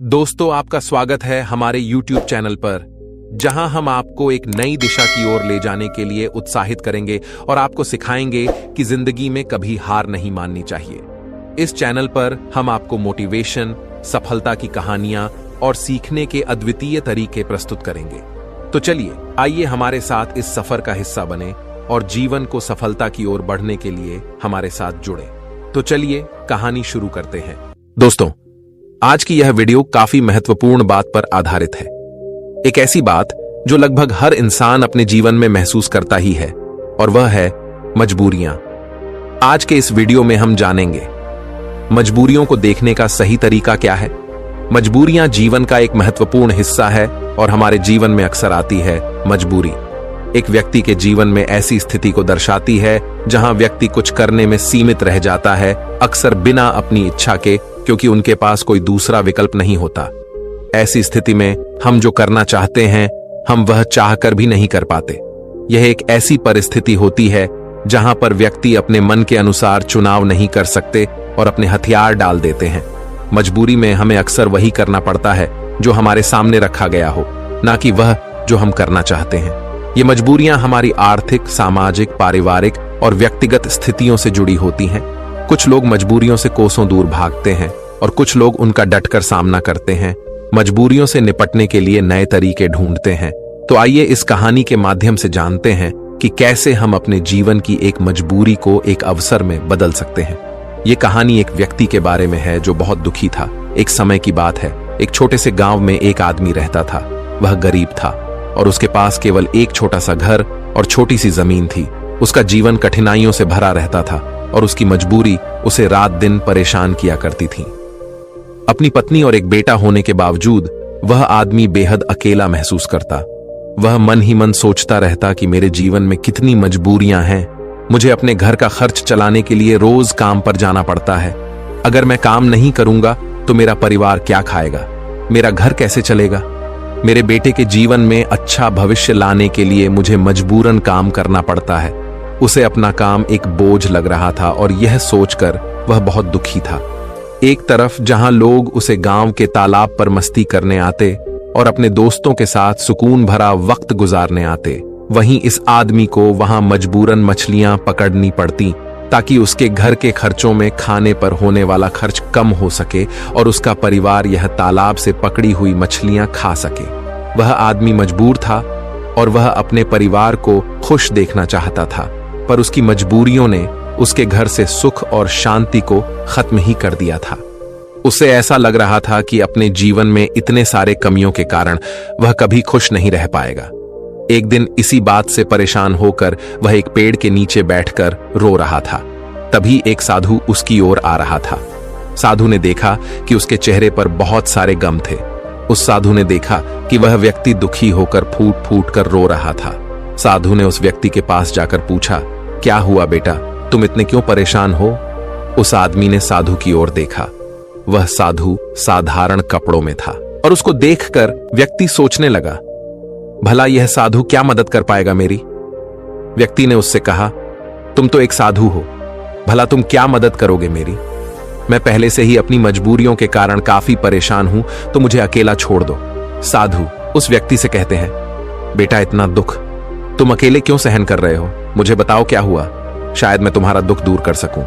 दोस्तों, आपका स्वागत है हमारे YouTube चैनल पर, जहां हम आपको एक नई दिशा की ओर ले जाने के लिए उत्साहित करेंगे और आपको सिखाएंगे कि जिंदगी में कभी हार नहीं माननी चाहिए। इस चैनल पर हम आपको मोटिवेशन, सफलता की कहानियां और सीखने के अद्वितीय तरीके प्रस्तुत करेंगे। तो चलिए, आइए हमारे साथ इस सफर का हिस्सा बने और जीवन को सफलता की ओर बढ़ने के लिए हमारे साथ जुड़े। तो चलिए कहानी शुरू करते हैं। दोस्तों, आज की यह वीडियो काफी महत्वपूर्ण बात पर आधारित है। एक ऐसी बात जो लगभग हर इंसान अपने जीवन में महसूस करता ही है, और वह है मजबूरियां। आज के इस वीडियो में हम जानेंगे मजबूरियों को देखने का सही तरीका क्या है। मजबूरियां जीवन का एक महत्वपूर्ण हिस्सा है और हमारे जीवन में अक्सर आती है मजबूरी। एक व्यक्ति के जीवन में ऐसी स्थिति को दर्शाती है जहां व्यक्ति कुछ करने में सीमित रह जाता है, अक्सर बिना अपनी इच्छा के, क्योंकि उनके पास कोई दूसरा विकल्प नहीं होता। ऐसी स्थिति में हम जो करना चाहते हैं, हम वह चाहकर भी नहीं कर पाते। यह एक ऐसी परिस्थिति होती है जहां पर व्यक्ति अपने मन के अनुसार चुनाव नहीं कर सकते और अपने हथियार डाल देते हैं। मजबूरी में हमें अक्सर वही करना पड़ता है जो हमारे सामने रखा गया हो, ना कि वह जो हम करना चाहते हैं। ये मजबूरियां हमारी आर्थिक, सामाजिक, पारिवारिक और व्यक्तिगत स्थितियों से जुड़ी होती हैं। कुछ लोग मजबूरियों से कोसों दूर भागते हैं और कुछ लोग उनका डटकर सामना करते हैं, मजबूरियों से निपटने के लिए नए तरीके ढूंढते हैं। तो आइए इस कहानी के माध्यम से जानते हैं कि कैसे हम अपने जीवन की एक मजबूरी को एक अवसर में बदल सकते हैं। ये कहानी एक व्यक्ति के बारे में है जो बहुत दुखी था। एक समय की बात है, एक छोटे से गांव में एक आदमी रहता था। वह गरीब था और उसके पास केवल एक छोटा सा घर और छोटी सी जमीन थी। उसका जीवन कठिनाइयों से भरा रहता था और उसकी मजबूरी उसे रात दिन परेशान किया करती थी। अपनी पत्नी और एक बेटा होने के बावजूद वह आदमी बेहद अकेला महसूस करता। वह मन ही मन सोचता रहता कि मेरे जीवन में कितनी मजबूरियां हैं। मुझे अपने घर का खर्च चलाने के लिए रोज काम पर जाना पड़ता है। अगर मैं काम नहीं करूंगा तो मेरा परिवार क्या खाएगा, मेरा घर कैसे चलेगा। मेरे बेटे के जीवन में अच्छा भविष्य लाने के लिए मुझे मजबूरन काम करना पड़ता है। उसे अपना काम एक बोझ लग रहा था और यह सोचकर वह बहुत दुखी था। एक तरफ जहां लोग उसे गांव के तालाब पर मस्ती करने आते और अपने दोस्तों के साथ सुकून भरा वक्त गुजारने आते, वहीं इस आदमी को वहां मजबूरन मछलियां पकड़नी पड़ती ताकि उसके घर के खर्चों में खाने पर होने वाला खर्च कम हो सके और उसका परिवार यह तालाब से पकड़ी हुई मछलियां खा सके। वह आदमी मजबूर था और वह अपने परिवार को खुश देखना चाहता था, पर उसकी मजबूरियों ने उसके घर से सुख और शांति को खत्म ही कर दिया था। उसे ऐसा लग रहा था कि अपने जीवन में इतने सारे कमियों के कारण वह कभी खुश नहीं रह पाएगा। एक दिन इसी बात से परेशान होकर वह एक पेड़ के नीचे बैठकर रो रहा था। तभी एक साधु उसकी ओर आ रहा था। साधु ने देखा कि उसके चेहरे पर बहुत सारे गम थे। उस साधु ने देखा कि वह व्यक्ति दुखी होकर फूट फूट कर रो रहा था। साधु ने उस व्यक्ति के पास जाकर पूछा, क्या हुआ बेटा, तुम इतने क्यों परेशान हो? उस आदमी ने साधु की ओर देखा। वह साधु साधारण कपड़ों में था और उसको देखकर व्यक्ति सोचने लगा, भला यह साधु क्या मदद कर पाएगा मेरी। व्यक्ति ने उससे कहा, तुम तो एक साधु हो, भला तुम क्या मदद करोगे मेरी? मैं पहले से ही अपनी मजबूरियों के कारण काफी परेशान हूं, तो मुझे अकेला छोड़ दो। साधु उस व्यक्ति से कहते हैं, बेटा इतना दुख तुम अकेले क्यों सहन कर रहे हो? मुझे बताओ क्या हुआ, शायद मैं तुम्हारा दुख दूर कर सकूं।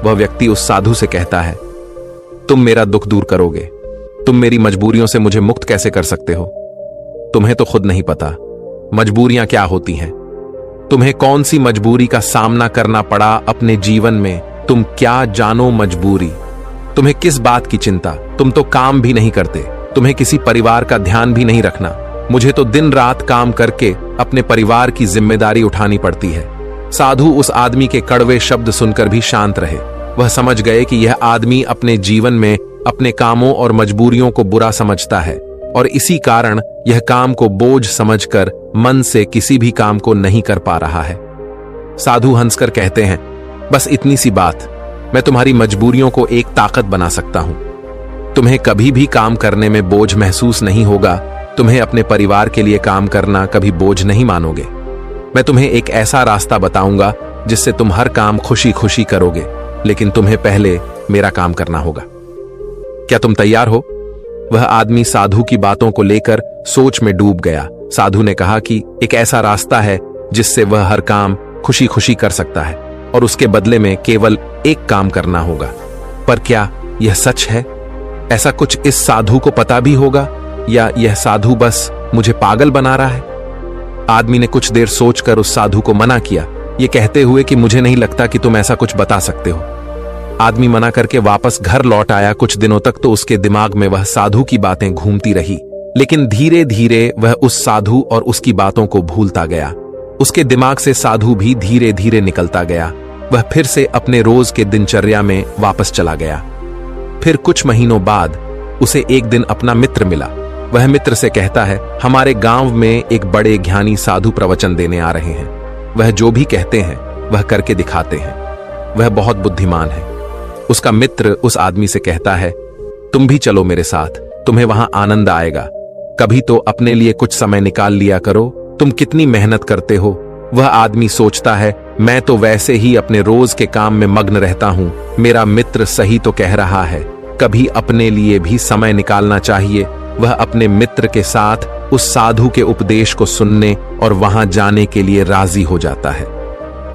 वह व्यक्ति उस साधु से कहता है, तुम मेरा दुख दूर करोगे, तुम मेरी मजबूरियों से मुझे मुक्त कैसे कर सकते हो? तुम्हें तो खुद नहीं पता मजबूरियां क्या होती हैं। तुम्हें कौन सी मजबूरी का सामना करना पड़ा अपने जीवन में, तुम क्या जानो मजबूरी। तुम्हें किस बात की चिंता, तुम तो काम भी नहीं करते, तुम्हें किसी परिवार का ध्यान भी नहीं रखना। मुझे तो दिन रात काम करके अपने परिवार की जिम्मेदारी उठानी पड़ती है। साधु उस आदमी के कड़वे शब्द सुनकर भी शांत रहे। वह समझ गए कि यह आदमी अपने जीवन में अपने कामों और मजबूरियों को बुरा समझता है और इसी कारण यह काम को बोझ समझकर मन से किसी भी काम को नहीं कर पा रहा है। साधु हंसकर कहते हैं, बस इतनी सी बात, मैं तुम्हारी मजबूरियों को एक ताकत बना सकता हूं। तुम्हें कभी भी काम करने में बोझ महसूस नहीं होगा। तुम्हें अपने परिवार के लिए काम करना कभी बोझ नहीं मानोगे। मैं तुम्हें एक ऐसा रास्ता बताऊंगा जिससे तुम हर काम खुशी खुशी करोगे, लेकिन तुम्हें पहले मेरा काम करना होगा। क्या तुम तैयार हो? वह आदमी साधु की बातों को लेकर सोच में डूब गया। साधु ने कहा कि एक ऐसा रास्ता है जिससे वह हर काम खुशी खुशी कर सकता है और उसके बदले में केवल एक काम करना होगा। पर क्या यह सच है? ऐसा कुछ इस साधु को पता भी होगा या यह साधु बस मुझे पागल बना रहा है? आदमी ने कुछ देर सोचकर उस साधु को मना किया, ये कहते हुए कि मुझे नहीं लगता कि तुम ऐसा कुछ बता सकते हो। आदमी मना करके वापस घर लौट आया। कुछ दिनों तक तो उसके दिमाग में वह साधु की बातें घूमती रही, लेकिन धीरे धीरे वह उस साधु और उसकी बातों को भूलता गया। उसके दिमाग से साधु भी धीरे धीरे निकलता गया। वह फिर से अपने रोज के दिनचर्या में वापस चला गया। फिर कुछ महीनों बाद उसे एक दिन अपना मित्र मिला। वह मित्र से कहता है, हमारे गांव में एक बड़े ज्ञानी साधु प्रवचन देने आ रहे हैं। वह जो भी कहते हैं वह करके दिखाते हैं। वह बहुत बुद्धिमान है। उसका मित्र उस आदमी से कहता है, तुम भी चलो मेरे साथ, तुम्हें वहां आनंद आएगा। कभी तो अपने लिए कुछ समय निकाल लिया करो, तुम कितनी मेहनत करते हो। वह आदमी सोचता है, मैं तो वैसे ही अपने रोज के काम में मग्न रहता हूं। मेरा मित्र सही तो कह रहा है, कभी अपने लिए भी समय निकालना चाहिए। वह अपने मित्र के साथ उस साधु के उपदेश को सुनने और वहां जाने के लिए राजी हो जाता है।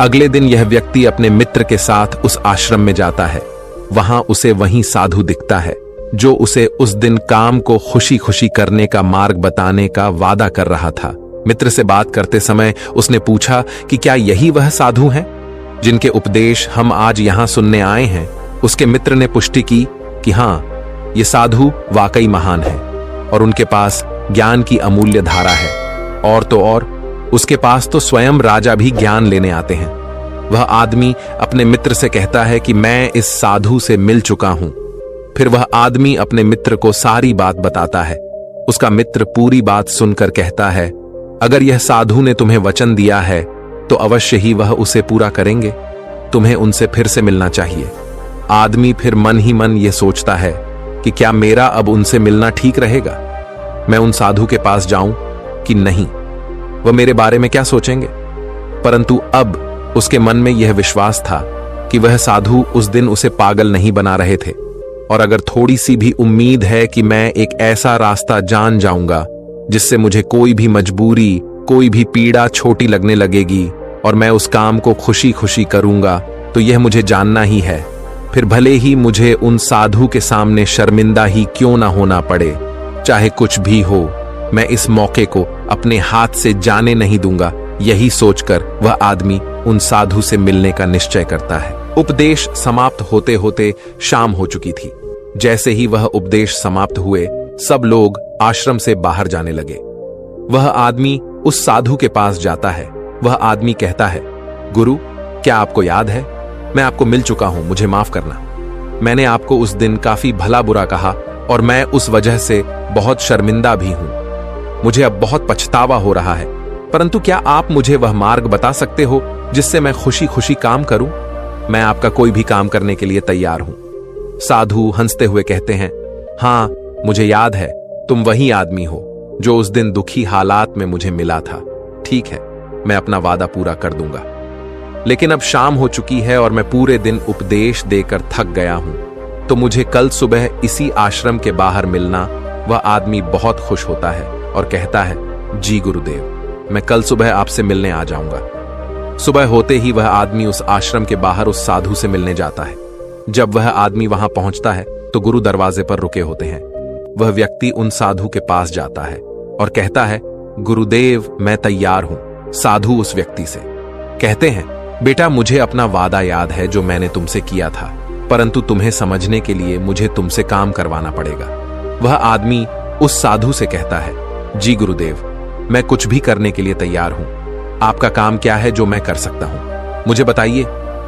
अगले दिन यह व्यक्ति अपने मित्र के साथ उस आश्रम में जाता है। वहां उसे वही साधु दिखता है जो उसे उस दिन काम को खुशी खुशी करने का मार्ग बताने का वादा कर रहा था। मित्र से बात करते समय उसने पूछा कि क्या यही वह साधु हैं जिनके उपदेश हम आज यहां सुनने आए हैं? उसके मित्र ने पुष्टि की कि हाँ, ये साधु वाकई महान है और उनके पास ज्ञान की अमूल्य धारा है। और तो और उसके पास तो स्वयं राजा भी ज्ञान लेने आते हैं। वह आदमी अपने मित्र से कहता है कि मैं इस साधु से मिल चुका हूं। फिर वह आदमी अपने मित्र को सारी बात बताता है। उसका मित्र पूरी बात सुनकर कहता है, अगर यह साधु ने तुम्हें वचन दिया है तो अवश्य ही वह उसे पूरा करेंगे। तुम्हें उनसे फिर से मिलना चाहिए। आदमी फिर मन ही मन यह सोचता है कि क्या मेरा अब उनसे मिलना ठीक रहेगा? मैं उन साधु के पास जाऊं कि नहीं? वह मेरे बारे में क्या सोचेंगे? परंतु अब उसके मन में यह विश्वास था कि वह साधु उस दिन उसे पागल नहीं बना रहे थे। और अगर थोड़ी सी भी उम्मीद है कि मैं एक ऐसा रास्ता जान जाऊंगा जिससे मुझे कोई भी मजबूरी, कोई भी पीड़ा छोटी लगने लगेगी और मैं उस काम को खुशी खुशी करूंगा, तो यह मुझे जानना ही है। फिर भले ही मुझे उन साधु के सामने शर्मिंदा ही क्यों ना होना पड़े, चाहे कुछ भी हो, मैं इस मौके को अपने हाथ से जाने नहीं दूंगा। यही सोचकर वह आदमी उन साधु से मिलने का निश्चय करता है। उपदेश समाप्त होते होते शाम हो चुकी थी। जैसे ही वह उपदेश समाप्त हुए, सब लोग आश्रम से बाहर जाने लगे। वह आदमी उस साधु के पास जाता है। वह आदमी कहता है, गुरु, क्या आपको याद है? मैं आपको मिल चुका हूं, मुझे माफ करना। मैंने आपको उस दिन काफी भला बुरा कहा और मैं उस वजह से बहुत शर्मिंदा भी हूं। मुझे अब बहुत पछतावा हो रहा है, परंतु क्या आप मुझे वह मार्ग बता सकते हो जिससे मैं खुशी खुशी काम करूं? मैं आपका कोई भी काम करने के लिए तैयार हूं। साधु हंसते हुए कहते हैं, हाँ, मुझे याद है, तुम वही आदमी हो जो उस दिन दुखी हालात में मुझे मिला था। ठीक है, मैं अपना वादा पूरा कर दूंगा। लेकिन अब शाम हो चुकी है और मैं पूरे दिन उपदेश देकर थक गया हूं, तो मुझे कल सुबह इसी आश्रम के बाहर मिलना। वह आदमी बहुत खुश होता है और कहता है, जी गुरुदेव, मैं कल सुबह आपसे मिलने आ जाऊंगा। सुबह होते ही वह आदमी उस आश्रम के बाहर उस साधु से मिलने जाता है। जब वह आदमी वहां पहुंचता है तो गुरु दरवाजे पर रुके होते हैं। वह व्यक्ति उन साधु के पास जाता है और कहता है, गुरुदेव, मैं तैयार हूं। साधु उस व्यक्ति से कहते हैं, बेटा, मुझे अपना वादा याद है जो मैंने तुमसे किया था, परंतु तुम्हें समझने के लिए मुझे तुमसे काम करवाना पड़ेगा। वह आदमी उस साधु से कहता है, जी गुरुदेव, मैं कुछ भी करने के लिए तैयार हूं। आपका काम क्या है जो मैं कर सकता हूं, मुझे बताइए।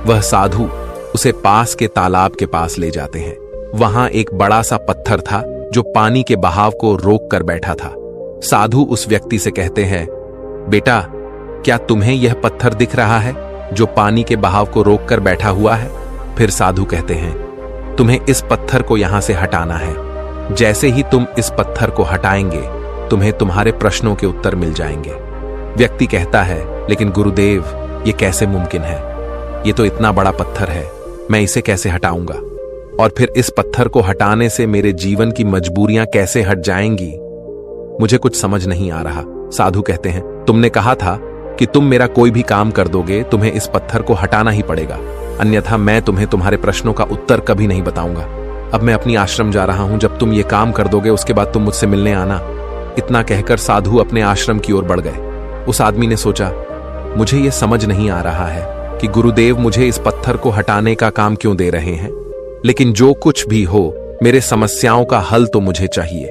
वह साधु उसे पास के तालाब के पास ले जाते हैं। वहां एक बड़ा सा पत्थर था जो पानी के बहाव को रोक कर बैठा था। साधु उस व्यक्ति से कहते हैं, बेटा, क्या तुम्हें यह पत्थर दिख रहा है जो पानी के बहाव को रोक कर बैठा हुआ है? फिर साधु कहते हैं, तुम्हें इस पत्थर को यहां से हटाना है। जैसे ही तुम इस पत्थर को हटाएंगे, तुम्हें तुम्हारे प्रश्नों के उत्तर मिल जाएंगे। व्यक्ति कहता है, लेकिन गुरुदेव, ये कैसे मुमकिन है? ये तो इतना बड़ा पत्थर है, मैं इसे कैसे हटाऊंगा? और फिर इस पत्थर को हटाने से मेरे जीवन की मजबूरियां कैसे हट जाएंगी? मुझे कुछ समझ नहीं आ रहा। साधु कहते हैं, तुमने कहा था कि तुम मेरा कोई भी काम कर दोगे, तुम्हें इस पत्थर को हटाना ही पड़ेगा, अन्यथा मैं तुम्हें तुम्हारे प्रश्नों का उत्तर कभी नहीं बताऊंगा। अब मैं अपनी आश्रम जा रहा हूं, जब तुम ये काम कर दोगे उसके बाद तुम मुझसे मिलने आना। इतना कहकर साधु अपने आश्रम की ओर बढ़ गए। उस आदमी ने सोचा, मुझे ये समझ नहीं आ रहा है कि गुरुदेव मुझे इस पत्थर को हटाने का काम क्यों दे रहे हैं, लेकिन जो कुछ भी हो, मेरे समस्याओं का हल तो मुझे चाहिए।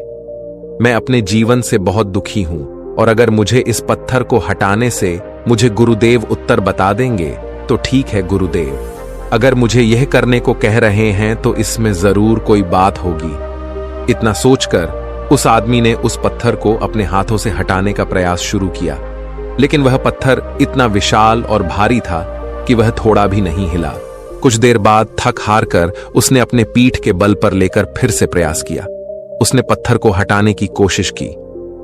मैं अपने जीवन से बहुत दुखी हूं और अगर मुझे इस पत्थर को हटाने से मुझे गुरुदेव उत्तर बता देंगे तो ठीक है गुरुदेव, अगर मुझे यह करने को कह रहे हैं तो इसमें जरूर कोई बात होगी। इतना सोचकर उस आदमी ने उस पत्थर को अपने हाथों से हटाने का प्रयास शुरू किया, लेकिन वह पत्थर इतना विशाल और भारी था कि वह थोड़ा भी नहीं हिला। कुछ देर बाद थक हार कर उसने अपने पीठ के बल पर लेकर फिर से प्रयास किया। उसने पत्थर को हटाने की कोशिश की।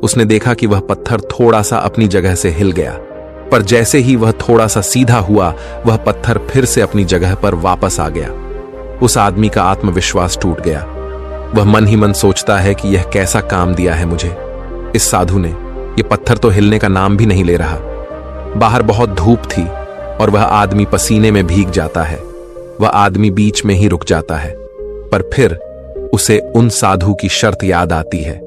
उसने देखा कि वह पत्थर थोड़ा सा अपनी जगह से हिल गया, पर जैसे ही वह थोड़ा सा सीधा हुआ, वह पत्थर फिर से अपनी जगह पर वापस आ गया। उस आदमी का आत्मविश्वास टूट गया। वह मन ही मन सोचता है कि यह कैसा काम दिया है मुझे इस साधु ने। यह पत्थर तो हिलने का नाम भी नहीं ले रहा। बाहर बहुत धूप थी और वह आदमी पसीने में भीग जाता है। वह आदमी बीच में ही रुक जाता है, पर फिर उसे उन साधु की शर्त याद आती है,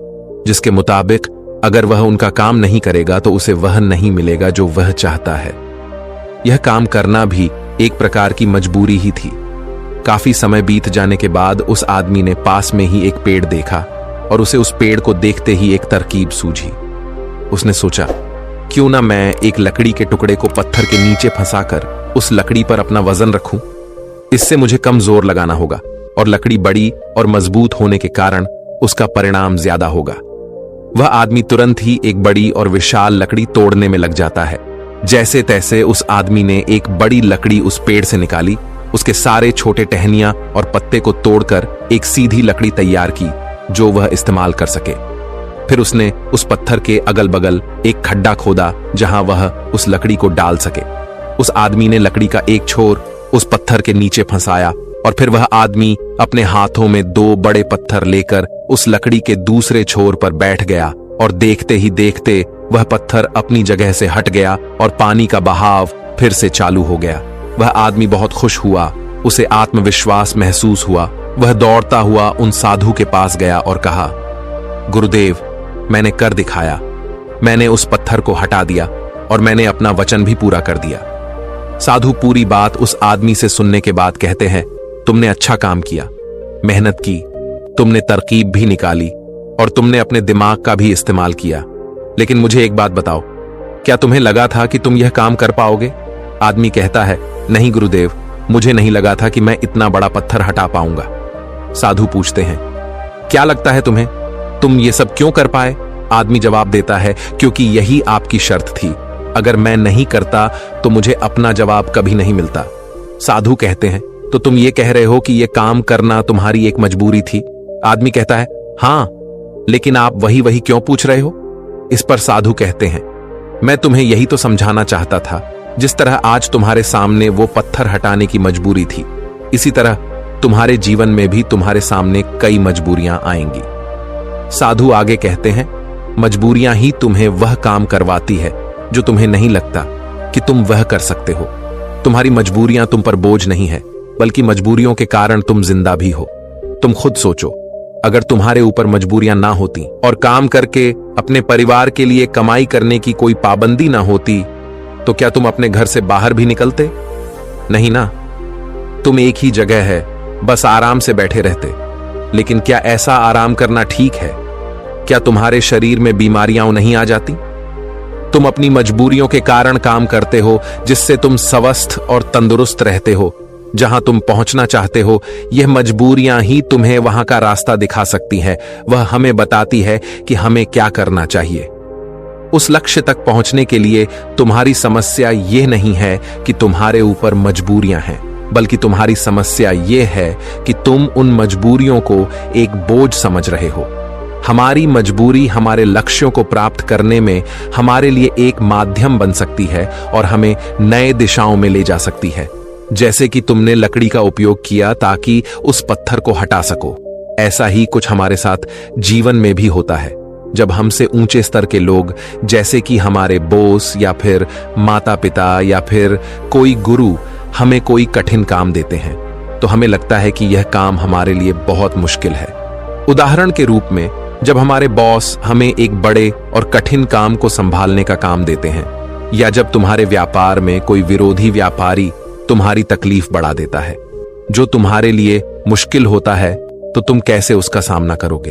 जिसके मुताबिक अगर वह उनका काम नहीं करेगा तो उसे वह नहीं मिलेगा जो वह चाहता है। यह काम करना भी एक प्रकार की मजबूरी ही थी। काफी समय बीत जाने के बाद उस आदमी ने पास में ही एक पेड़ देखा और उसे उस पेड़ को देखते ही एक तरकीब सूझी। उसने सोचा, क्यों ना मैं एक लकड़ी के टुकड़े को पत्थर के नीचे फंसाकर उस लकड़ी पर अपना वजन रखूं। इससे मुझे कम जोर लगाना होगा और लकड़ी बड़ी और मजबूत होने के कारण उसका परिणाम ज्यादा होगा। वह आदमी तुरंत ही एक बड़ी और विशाल लकड़ी तोड़ने में लग जाता है। जैसे तैसे उस आदमी ने एक बड़ी लकड़ी उस पेड़ से निकाली, उसके सारे छोटे टहनियां और पत्ते को तोड़कर एक सीधी लकड़ी तैयार की जो वह इस्तेमाल कर सके। फिर उसने उस पत्थर के अगल बगल एक खड्डा खोदा जहां वह उस लकड़ी को डाल सके। उस आदमी ने लकड़ी का एक छोर उस पत्थर के नीचे फंसाया और फिर वह आदमी अपने हाथों में 2 बड़े पत्थर लेकर उस लकड़ी के दूसरे छोर पर बैठ गया और देखते ही देखते वह पत्थर अपनी जगह से हट गया और पानी का बहाव फिर से चालू हो गया। वह आदमी बहुत खुश हुआ, उसे आत्मविश्वास महसूस हुआ। वह दौड़ता हुआ उन साधु के पास गया और कहा, गुरुदेव, मैंने कर दिखाया। मैंने उस पत्थर को हटा दिया और मैंने अपना वचन भी पूरा कर दिया। साधु पूरी बात उस आदमी से सुनने के बाद कहते हैं, तुमने अच्छा काम किया, मेहनत की, तुमने तरकीब भी निकाली और तुमने अपने दिमाग का भी इस्तेमाल किया। लेकिन मुझे एक बात बताओ, क्या तुम्हें लगा था कि तुम यह काम कर पाओगे? आदमी कहता है, नहीं गुरुदेव, मुझे नहीं लगा था कि मैं इतना बड़ा पत्थर हटा पाऊंगा। साधु पूछते हैं, क्या लगता है तुम्हें, तुम ये सब क्यों कर पाए? आदमी जवाब देता है, क्योंकि यही आपकी शर्त थी। अगर मैं नहीं करता तो मुझे अपना जवाब कभी नहीं मिलता। साधु कहते हैं, तो तुम ये कह रहे हो कि यह काम करना तुम्हारी एक मजबूरी थी? आदमी कहता है, हां, लेकिन आप वही क्यों पूछ रहे हो? इस पर साधु कहते हैं, मैं तुम्हें यही तो समझाना चाहता था। जिस तरह आज तुम्हारे सामने वो पत्थर हटाने की मजबूरी थी, इसी तरह तुम्हारे जीवन में भी तुम्हारे सामने कई मजबूरियां आएंगी। साधु आगे कहते हैं, मजबूरियां ही तुम्हें वह काम करवाती है जो तुम्हें नहीं लगता कि तुम वह कर सकते हो। तुम्हारी मजबूरियां तुम पर बोझ नहीं है, बल्कि मजबूरियों के कारण तुम जिंदा भी हो। तुम खुद सोचो, अगर तुम्हारे ऊपर मजबूरियां ना होती और काम करके अपने परिवार के लिए कमाई करने की कोई पाबंदी ना होती, तो क्या तुम अपने घर से बाहर भी निकलते? नहीं ना। तुम एक ही जगह है, बस आराम से बैठे रहते। लेकिन क्या ऐसा आराम करना ठीक है? क्या तुम्हारे शरीर में बीमारियां नहीं आ जाती? तुम अपनी मजबूरियों के कारण काम करते हो, जिससे तुम स्वस्थ और तंदुरुस्त रहते हो। जहां तुम पहुंचना चाहते हो, यह मजबूरियां ही तुम्हें वहां का रास्ता दिखा सकती हैं। वह हमें बताती है कि हमें क्या करना चाहिए। उस लक्ष्य तक पहुंचने के लिए तुम्हारी समस्या यह नहीं है कि तुम्हारे ऊपर मजबूरियां हैं, बल्कि तुम्हारी समस्या यह है कि तुम उन मजबूरियों को एक बोझ समझ रहे हो। हमारी मजबूरी हमारे लक्ष्यों को प्राप्त करने में हमारे लिए एक माध्यम बन सकती है और हमें नए दिशाओं में ले जा सकती है। जैसे कि तुमने लकड़ी का उपयोग किया ताकि उस पत्थर को हटा सको। ऐसा ही कुछ हमारे साथ जीवन में भी होता है। जब हमसे ऊंचे स्तर के लोग, जैसे कि हमारे बॉस या फिर माता पिता या फिर कोई गुरु, हमें कोई कठिन काम देते हैं तो हमें लगता है कि यह काम हमारे लिए बहुत मुश्किल है। उदाहरण के रूप में, जब हमारे बॉस हमें एक बड़े और कठिन काम को संभालने का काम देते हैं, या जब तुम्हारे व्यापार में कोई विरोधी व्यापारी तुम्हारी तकलीफ बढ़ा देता है, जो तुम्हारे लिए मुश्किल होता है, तो तुम कैसे उसका सामना करोगे?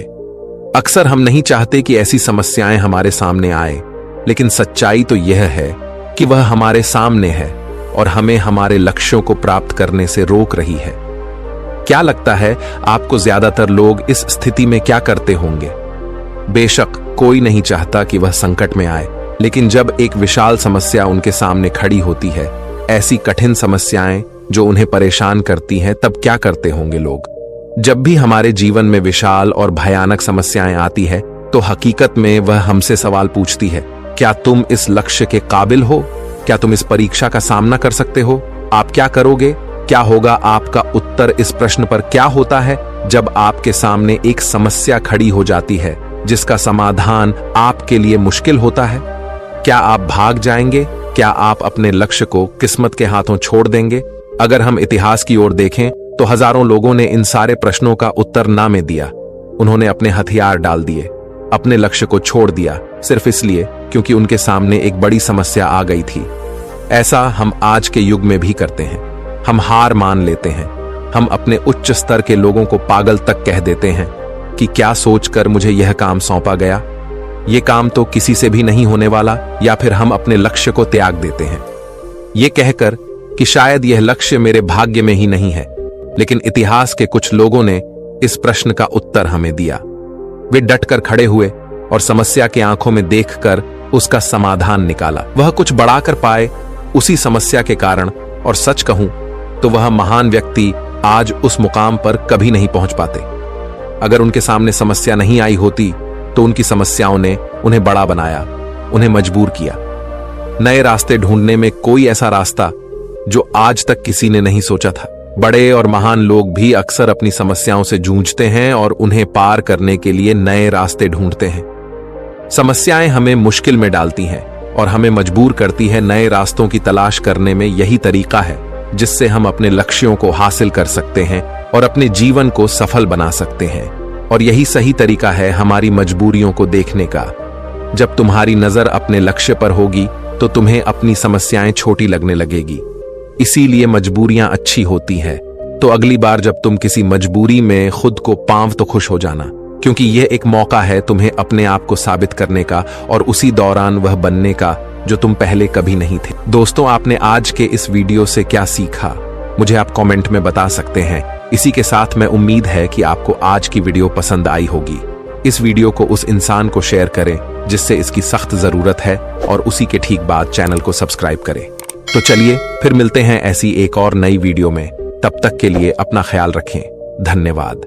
अक्सर हम नहीं चाहते कि ऐसी समस्याएं हमारे सामने आए, लेकिन सच्चाई तो यह है कि वह हमारे सामने है और हमें हमारे लक्ष्यों को प्राप्त करने से रोक रही है। क्या लगता है आपको ज्यादातर लोग इस स्थिति में क्या करते होंगे? बेशक कोई नहीं चाहता कि वह संकट में आए, लेकिन जब एक विशाल समस्या उनके सामने खड़ी होती है, ऐसी कठिन समस्याएं जो उन्हें परेशान करती हैं, तब क्या करते होंगे लोग? जब भी हमारे जीवन में विशाल और भयानक समस्याएं आती है, तो हकीकत में वह हमसे सवाल पूछती है, क्या तुम इस लक्ष्य के काबिल हो? क्या तुम इस परीक्षा का सामना कर सकते हो? आप क्या करोगे? क्या होगा आपका उत्तर इस प्रश्न पर क्या होता है जब आपके सामने एक समस्या खड़ी हो जाती है जिसका समाधान आपके लिए मुश्किल होता है? क्या आप भाग जाएंगे? क्या आप अपने लक्ष्य को किस्मत के हाथों छोड़ देंगे? अगर हम इतिहास की ओर देखें तो हजारों लोगों ने इन सारे प्रश्नों का उत्तर ना में दिया। उन्होंने अपने हथियार डाल दिए, अपने लक्ष्य को छोड़ दिया, सिर्फ इसलिए क्योंकि उनके सामने एक बड़ी समस्या आ गई थी। ऐसा हम आज के युग में भी करते हैं। हम हार मान लेते हैं। हम अपने उच्च स्तर के लोगों को पागल तक कह देते हैं कि क्या सोचकर मुझे यह काम सौंपा गया, यह काम तो किसी से भी नहीं होने वाला, या फिर हम अपने लक्ष्य को त्याग देते हैं यह कहकर कि शायद यह लक्ष्य मेरे भाग्य में ही नहीं है। लेकिन इतिहास के कुछ लोगों ने इस प्रश्न का उत्तर हमें दिया। वे डटकर खड़े हुए और समस्या के आंखों में देखकर उसका समाधान निकाला। वह कुछ बढ़ाकर पाए उसी समस्या के कारण, और सच कहूं तो वह महान व्यक्ति आज उस मुकाम पर कभी नहीं पहुंच पाते। अगर उनके सामने समस्या नहीं आई होती तो उनकी समस्याओं ने उन्हें बड़ा बनाया, उन्हें मजबूर किया नए रास्ते ढूंढने में, कोई ऐसा रास्ता जो आज तक किसी ने नहीं सोचा था। बड़े और महान लोग भी अक्सर अपनी समस्याओं से जूझते हैं और उन्हें पार करने के लिए नए रास्ते ढूंढते हैं। समस्याएं हमें मुश्किल में डालती हैं और हमें मजबूर करती है नए रास्तों की तलाश करने में। यही तरीका है जिससे हम अपने लक्ष्यों को हासिल कर सकते हैं और अपने जीवन को सफल बना सकते हैं। और यही सही तरीका है हमारी मजबूरियों को देखने का। जब तुम्हारी नजर अपने लक्ष्य पर होगी तो तुम्हें अपनी समस्याएं छोटी लगने लगेगी। इसीलिए मजबूरियां अच्छी होती हैं। तो अगली बार जब तुम किसी मजबूरी में खुद को पांव तो खुश हो जाना, क्योंकि यह एक मौका है तुम्हें अपने आप को साबित करने का और उसी दौरान वह बनने का जो तुम पहले कभी नहीं थे। दोस्तों, आपने आज के इस वीडियो से क्या सीखा, मुझे आप कमेंट में बता सकते हैं। इसी के साथ मैं उम्मीद है कि आपको आज की वीडियो पसंद आई होगी। इस वीडियो को उस इंसान को शेयर करें जिससे इसकी सख्त जरूरत है, और उसी के ठीक बाद चैनल को सब्सक्राइब करें। तो चलिए फिर मिलते हैं ऐसी एक और नई वीडियो में। तब तक के लिए अपना ख्याल रखें। धन्यवाद।